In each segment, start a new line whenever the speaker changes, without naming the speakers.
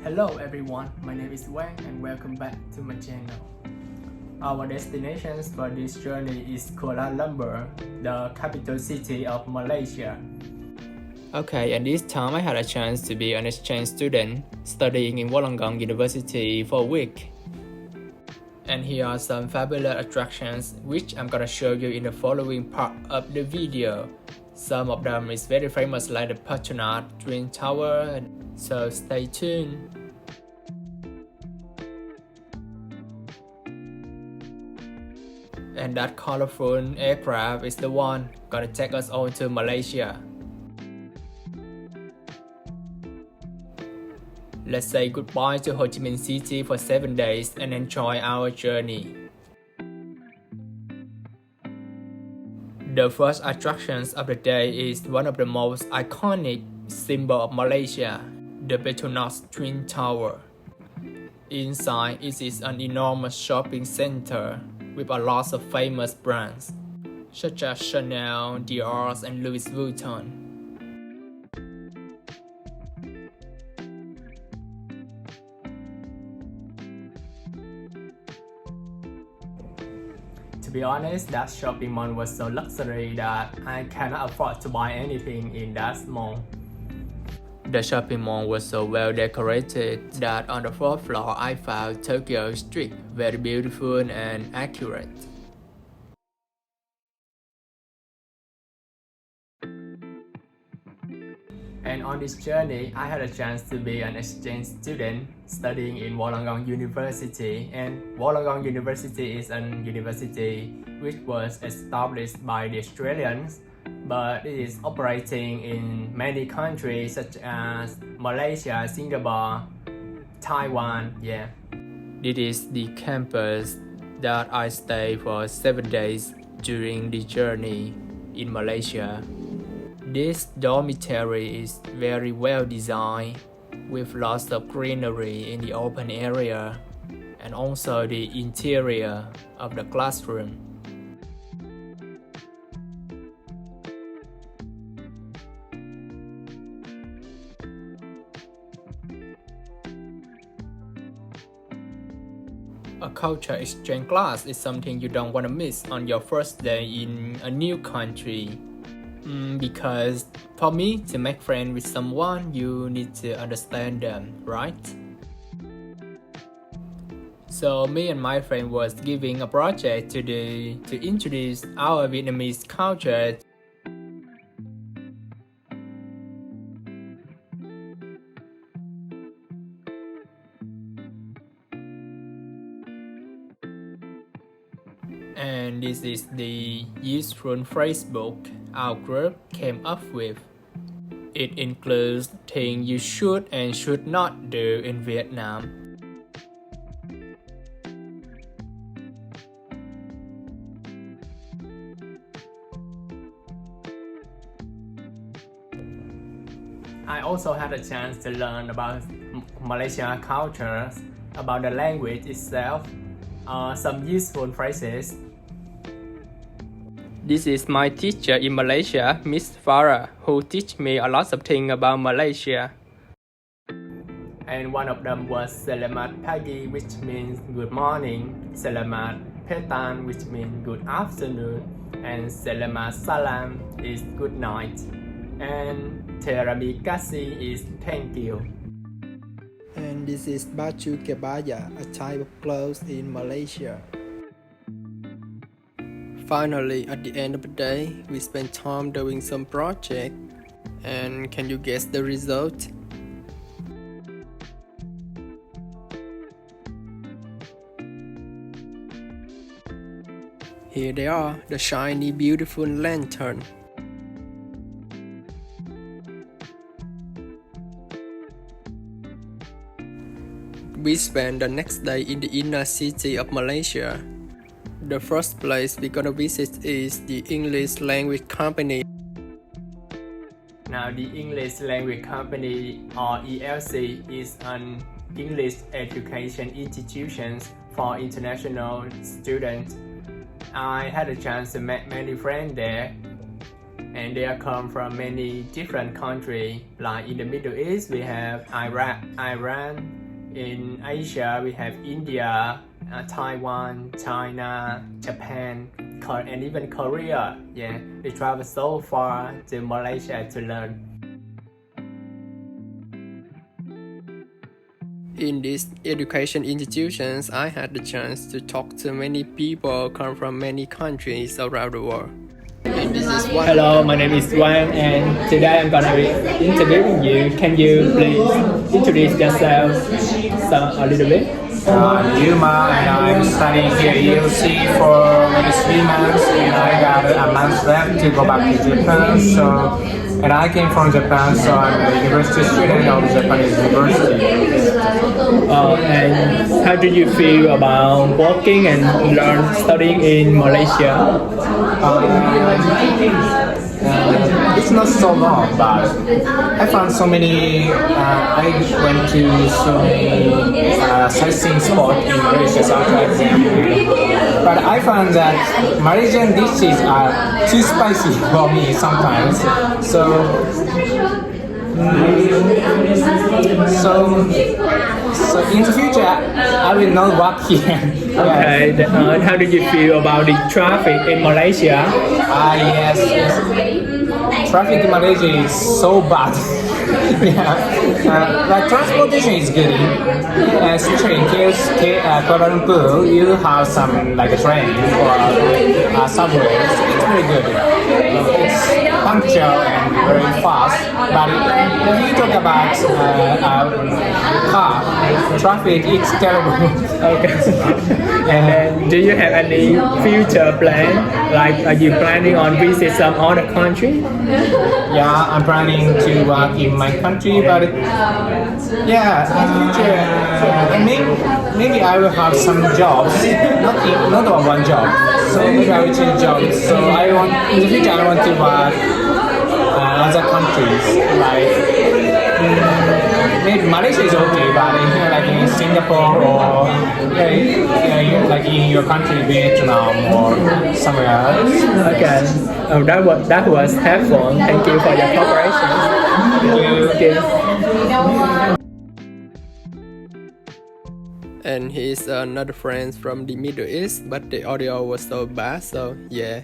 Hello everyone, my name is Quang and welcome back to my channel. Our destinations for this journey is Kuala Lumpur, the capital city of Malaysia.
Okay, and this time I had a chance to be an exchange student studying in Wollongong University for a week. And here are some fabulous attractions which I'm gonna show you in the following part of the video. Some of them is very famous like the Patronat Twin Tower, so stay tuned. And that colorful aircraft is the one gonna take us all to Malaysia. Let's say goodbye to Ho Chi Minh City for 7 days and enjoy our journey. The first attractions of the day is one of the most iconic symbol of Malaysia, the Petronas Twin Tower. Inside it is an enormous shopping center with a lot of famous brands such as Chanel, Dior, and Louis Vuitton.
To be honest, that shopping mall was so luxury that I cannot afford to buy anything in that mall.
The shopping mall was so well decorated that on the fourth floor I found Tokyo Street very beautiful and accurate.
And on this journey, I had a chance to be an exchange student studying in Wollongong University. And Wollongong University is an university which was established by the Australians, but it is operating in many countries such as Malaysia, Singapore, Taiwan.
This is the campus that I stayed for 7 days during the journey in Malaysia. This dormitory is very well designed with lots of greenery in the open area and also the interior of the classroom. A culture exchange class is something you don't want to miss on your first day in a new country. Because for me to make friends with someone, you need to understand them, right? So me and my friend was giving a project to introduce our Vietnamese culture. And this is the useful phrase book our group came up with. It includes things you should and should not do in Vietnam.
I also had a chance to learn about Malaysia culture, about the language itself, some useful phrases.
This is my teacher in Malaysia, Miss Farah, who teach me a lot of things about Malaysia.
And one of them was Selamat Pagi, which means good morning, Selamat Petang, which means good afternoon, and Selamat Salam is good night, and Terima kasih is thank you.
And this is baju kebaya, a type of clothes in Malaysia. Finally, at the end of the day, we spent time doing some project. And can you guess the result? Here they are, the shiny, beautiful lantern. We spent the next day in the inner city of Malaysia. The first place we're gonna visit is the English Language Company.
Now, the English Language Company, or ELC, is an English education institution for international students. I had a chance to meet many friends there, and they come from many different countries. Like in the Middle East, we have Iran, In Asia, we have India, Taiwan, China, Japan, and even Korea. Yeah, we travel so far to Malaysia to learn.
In these education institutions, I had the chance to talk to many people come from many countries around the world. And this is one.
Hello, my name is Quang, and today I'm gonna be interviewing you. Can you please introduce yourself a little bit?
Yuma, and I'm studying here at UC for maybe 3 months, and I got a month left to go back to Japan. And I came from Japan, so I'm a university student of Japanese university.
And how do you feel about working and studying in Malaysia?
It's not so long, but I found so many. I went to so many sightseeing spots in Malaysia, such as but I found that Malaysian dishes are too spicy for me sometimes. So in the future, I will not work here.
Okay, then, how do you feel about the traffic in Malaysia?
Yes. Traffic in Malaysia is so bad. But transportation is good. Especially in Kuala Lumpur, you have some like a train or subways. It's very good. It's punctual and very fast. But if you talk about car traffic, it's terrible.
Okay. And then, do you have any future plan? Like, are you planning on visit some other country?
Yeah, I'm planning to work in my country, but yeah, in the future, maybe I will have some jobs, not one job. So maybe I will change jobs. So in the future I want to work other countries, like maybe Malaysia is okay, but like in Singapore or like in your country, Vietnam or somewhere else.
Okay. That was helpful. Thank you for your cooperation.
Thank you.
And he's another friend from the Middle East, but the audio was so bad, so yeah.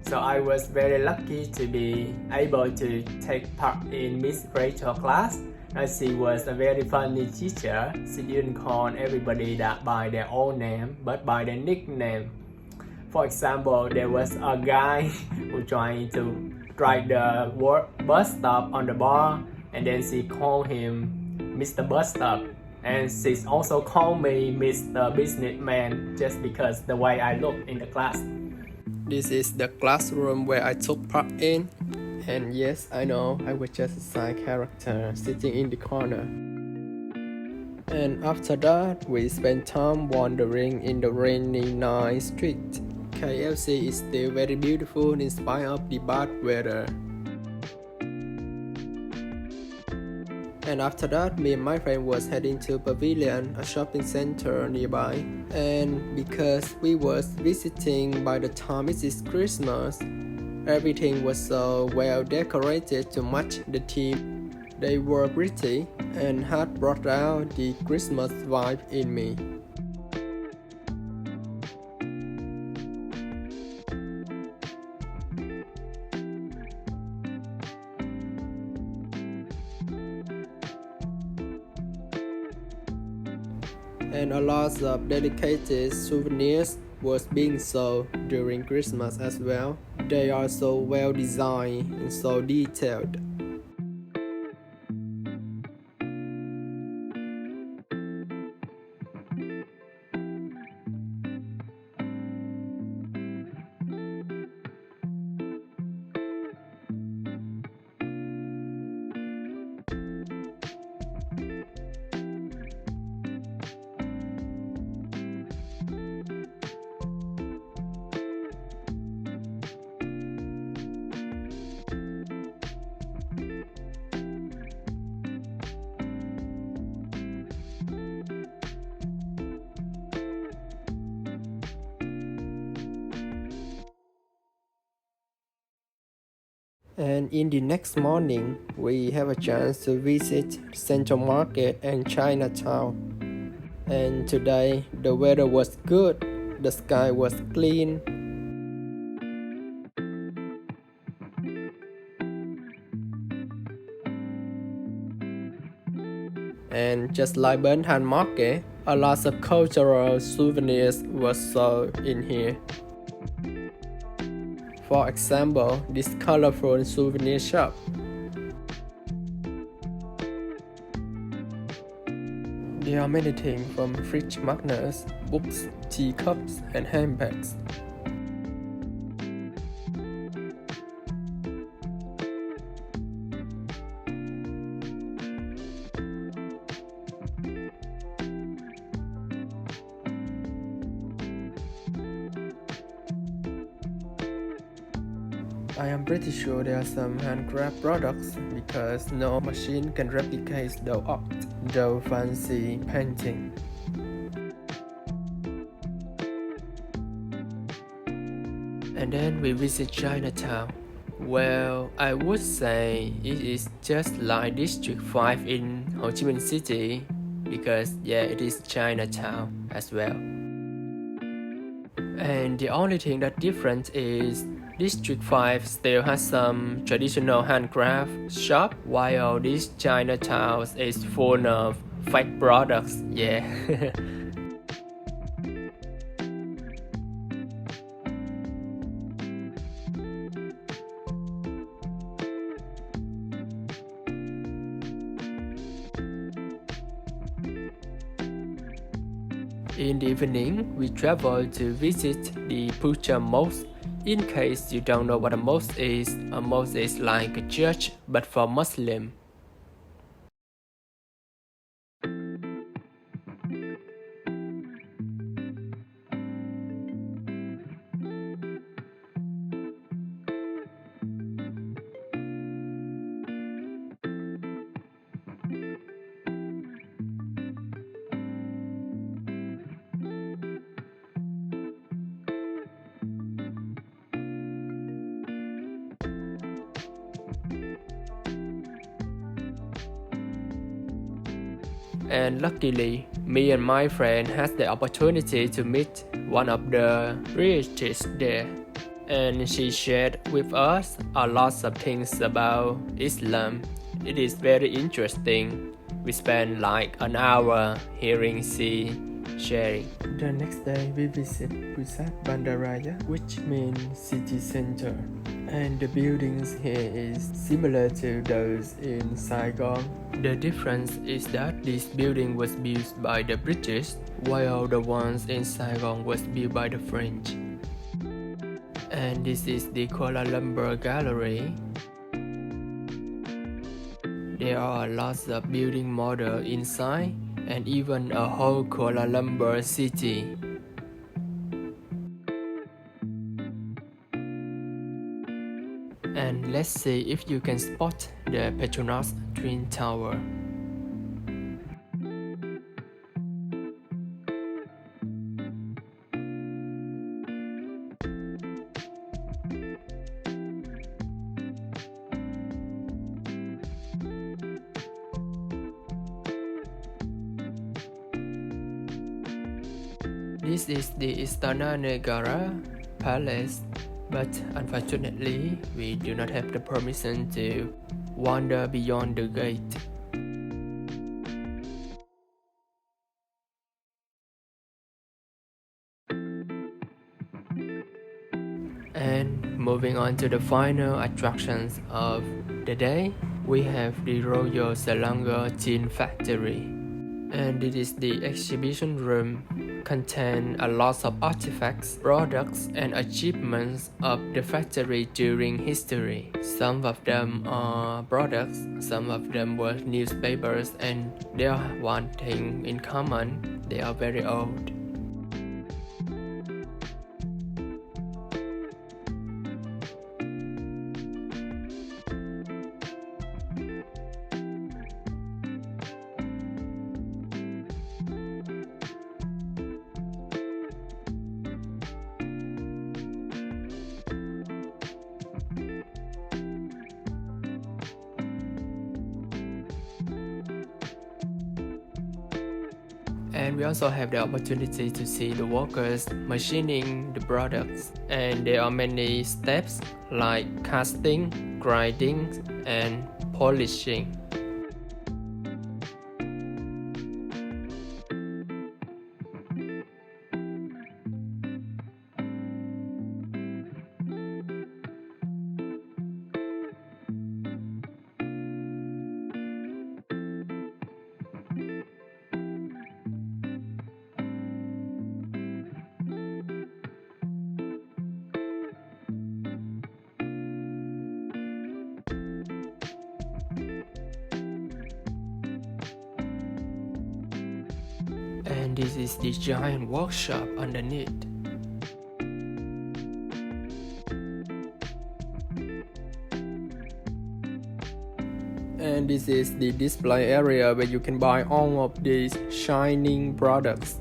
So I was very lucky to be able to take part in Miss Rachel's class. She was a very funny teacher. She didn't call everybody that by their own name, but by their nickname. For example, there was a guy who trying to drive the bus stop on the bar, and then she called him Mr. Bus Stop. And she also called me Mr. Businessman just because the way I look in the class.
This is the classroom where I took part in. And yes, I know, I was just a side character sitting in the corner. And after that, we spent time wandering in the rainy night street. KFC is still very beautiful in spite of the bad weather. And after that, me and my friend was heading to Pavilion, a shopping center nearby. And because we was visiting by the time it is Christmas, everything was so well decorated to match the theme. They were pretty and had brought out the Christmas vibe in me. And a lot of dedicated souvenirs was being sold during Christmas as well. They are so well designed and so detailed. And in the next morning, we have a chance to visit Central Market and Chinatown. And today, the weather was good, the sky was clean. And just like Bernhan Market, a lot of cultural souvenirs were sold in here. For example, this colorful souvenir shop. There are many things from fridge magnets, books, teacups, and handbags. I am pretty sure there are some handcraft products because no machine can replicate the art, the fancy painting. And then we visit Chinatown. Well, I would say it is just like District 5 in Ho Chi Minh City because yeah, it is Chinatown as well. And the only thing that different is District 5 still has some traditional handcraft shop, while this Chinatown is full of fake products, yeah. In the evening, we traveled to visit the Pucha Mosque. In case you don't know what a mosque is like a church but for Muslim. And luckily, me and my friend had the opportunity to meet one of the priests there. And she shared with us a lot of things about Islam. It is very interesting. We spent like an hour hearing she sharing. The next day we visit Pusat Bandaraya, which means city center. And the buildings here is similar to those in Saigon. The difference is that this building was built by the British, while the ones in Saigon was built by the French. And this is the Kuala Lumpur Gallery. There are lots of building models inside, and even a whole Kuala Lumpur city. And let's see if you can spot the Petronas Twin Tower. This is the Istana Negara Palace, but unfortunately, we do not have the permission to wander beyond the gate. And moving on to the final attractions of the day, we have the Royal Selangor Tin Factory. And it is the exhibition room, contain a lot of artifacts, products, and achievements of the factory during history. Some of them are products, some of them were newspapers, and they are one thing in common, they are very old. And we also have the opportunity to see the workers machining the products. And there are many steps like casting, grinding, and polishing. And this is the giant workshop underneath. And this is the display area where you can buy all of these shining products.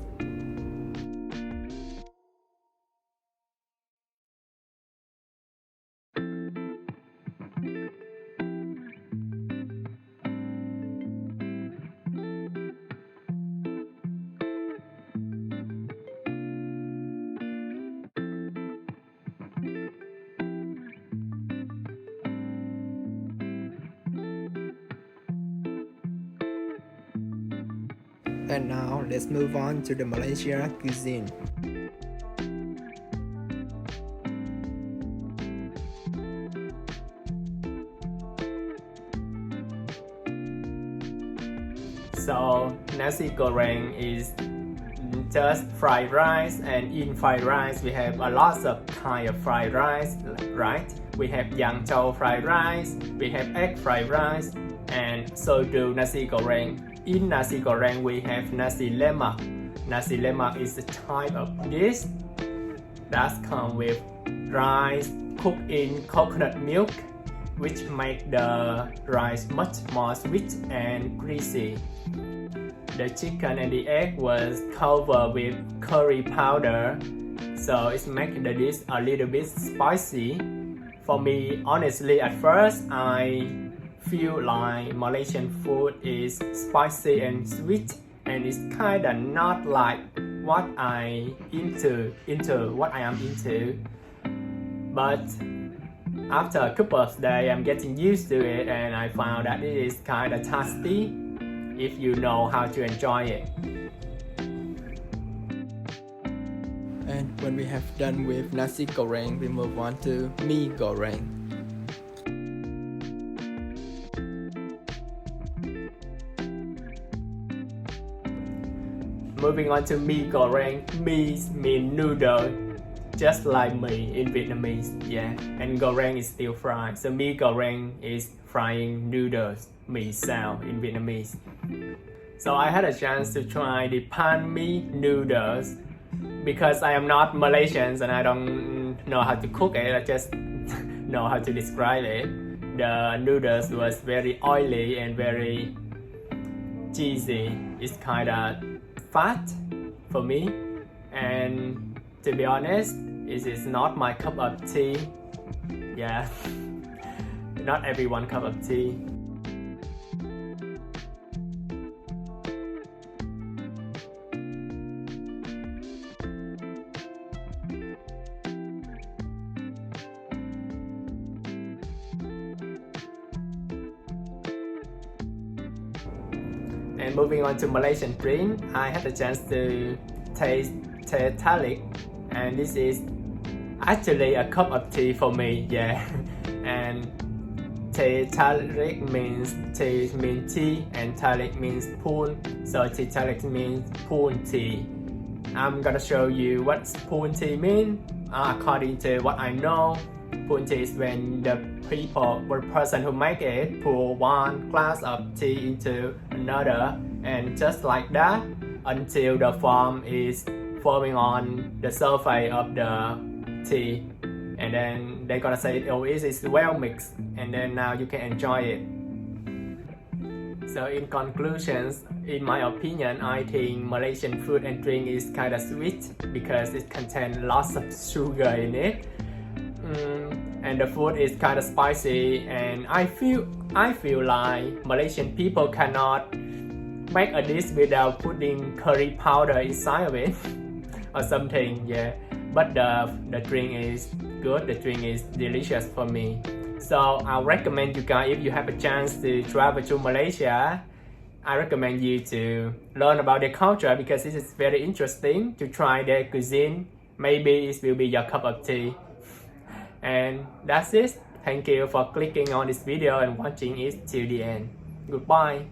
And now let's move on to the Malaysia cuisine.
So nasi goreng is just fried rice, and in fried rice we have a lot of kind of fried rice, right? We have yang chow fried rice, we have egg fried rice, and so do nasi goreng. In nasi goreng we have nasi lemak. Nasi lemak is a type of dish that comes with rice cooked in coconut milk, which make the rice much more sweet and greasy. The chicken and the egg was covered with curry powder, so it makes the dish a little bit spicy. For me, honestly, at first I feel like Malaysian food is spicy and sweet, and it's kinda not like what I am into. But after a couple of days, I'm getting used to it, and I found that it is kinda tasty if you know how to enjoy it.
And when we have done with nasi goreng, we move on to mee goreng.
Moving on to mee goreng. Mee means noodle, just like mee in Vietnamese, yeah. And goreng is still fried. So mee goreng is frying noodles, mee sao in Vietnamese. So I had a chance to try the pan mee noodles because I am not Malaysian and I don't know how to cook it. I just know how to describe it. The noodles was very oily and very cheesy. It's kinda fat for me, and to be honest, it is not my cup of tea. Yeah, not everyone cup of tea. And moving on to Malaysian drink, I had a chance to taste teh tarik, and this is actually a cup of tea for me, yeah. And teh tarik means tea, and tarik means poon, so teh tarik means poon tea. I'm gonna show you what poon tea means. According to what I know, poon tea is when the person who make it pour one glass of tea into another, and just like that until the foam is forming on the surface of the tea, and then they're gonna say, oh, it is well mixed, and then now you can enjoy it. So in conclusions, in my opinion, I think Malaysian food and drink is kind of sweet because it contains lots of sugar in it. And the food is kind of spicy, and I feel like Malaysian people cannot make a dish without putting curry powder inside of it or something. Yeah, but the drink is good. The drink is delicious for me. So I recommend you guys, if you have a chance to travel to Malaysia, I recommend you to learn about their culture because this is very interesting to try their cuisine. Maybe it will be your cup of tea. And that's it. Thank you for clicking on this video and watching it till the end. Goodbye.